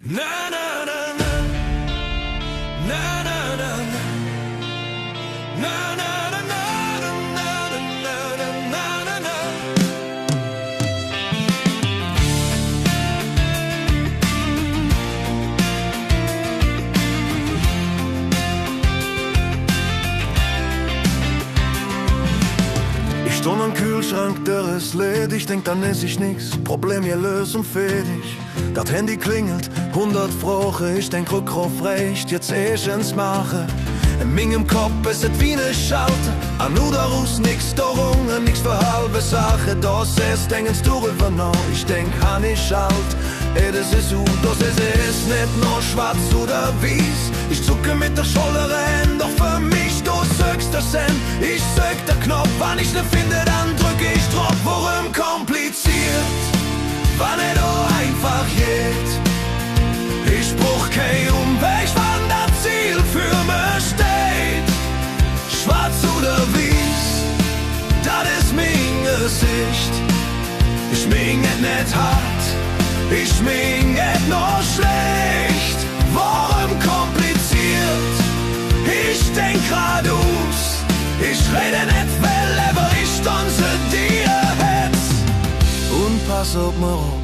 Na na na na, na na na na, na na na na na na na na. Ich stund am Kühlschrank, der ist leer. Ich denk, dann ess ich nix. Problem hier lösen, fertig. Das Handy klingelt, 100 Fragen. Ich denk, Rückruf reicht, jetzt ins Mache. In meinem Kopf ist es wie ne Schalte. An Uderus, nix darunter, nix für halbe Sache. Das ist, denkst du drüber noch. Ich denk, han ich alt. Das ist das ist nicht nur schwarz oder weiß. Ich zucke mit der Schulter rein, doch für mich du sögst der Send. Ich sög der Knopf, wann ich ne finde, dann drücke ich drauf. Worum kompliziert, wann nicht einfach geht. Ich bruch kein Umweg, wann das Ziel für mich steht. Schwarz oder weiß, das ist mein Gesicht. Ich mein nicht hart, ich mein nur schlecht. Warum kompliziert? Ich denk geradeaus. Ich rede nicht, weil aber ich tanze dir hätt. Und pass auf mir auf.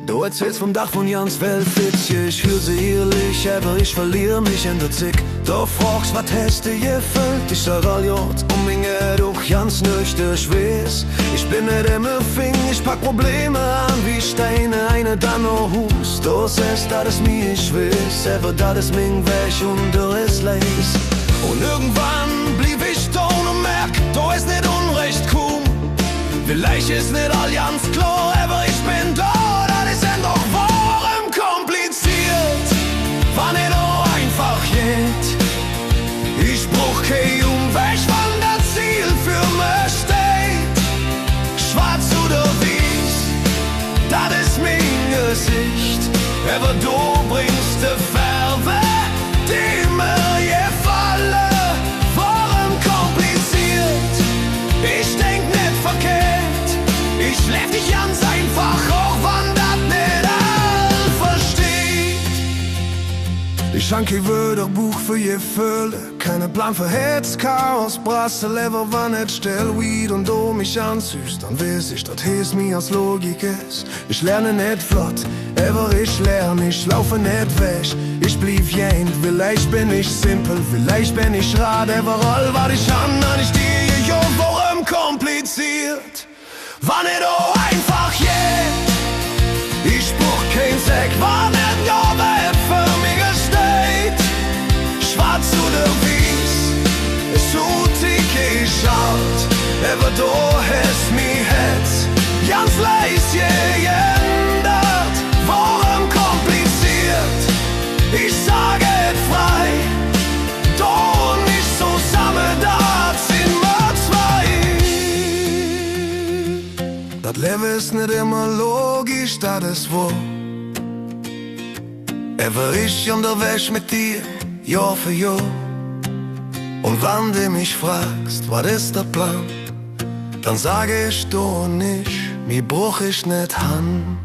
Du erzählst vom Dach von Jans Weltfitzje. Ich fühl sie ehrlich, aber ich verliere mich in der Zick. Du fragst, was hast du gefüllt? Ich sag all Jod, mich doch ganz nüchtern. Ich weiß, ich bin nicht immer Fing. Ich pack Probleme an wie Steine, eine dann noch Hus. Du sagst, das ist mir, ich weiß, aber das ist mein Weg und du ist leis. Und irgendwann blieb ich da und merk, du ist nicht unrecht cool. Vielleicht ist nicht all ganz klar, aber ich bin da. Das ist doch warum kompliziert, wann nicht einfach geht. Ich bruch kein Umweg, wann das Ziel für mich steht. Schwarz oder weiß, das ist mein Gesicht. Aber du bringst die Farbe, die mir gefallen. Warum kompliziert? Ich denk nicht verkehrt. Ich lev dich ganz einfach, auch wann das nicht all versteht. Ich schanke Wörterbuch für je Fülle. Keine Plan für Hetz, Chaos, Brasse, Lever, wann nicht still, Weed und du mich anzüßt. Dann weiß ich, das heißt mir als Logik ist. Ich lerne nicht flott, aber ich lerne, ich laufe nicht weg. Ich blieb jent, vielleicht bin ich simpel, vielleicht bin ich rad, überall war ich an ich dir, jo, warum kompliziert? Wann nicht einfach geht. Ich bruch kein Sack, wann nicht ja, wer für mich steht. Schwarz oder weiß, so dick ich alt, aber du hast mich Herz ganz leis geändert. Warum kompliziert? Ich sage es frei, du und ich zusammen, da sind wir zwei. Das Leben ist nicht immer logisch, das ist wohl. Aber ich unterwegs mit dir, Jahr für Jahr. Und wann du mich fragst, was ist der Plan, dann sage ich du und ich, mir bruch ich nicht Hand.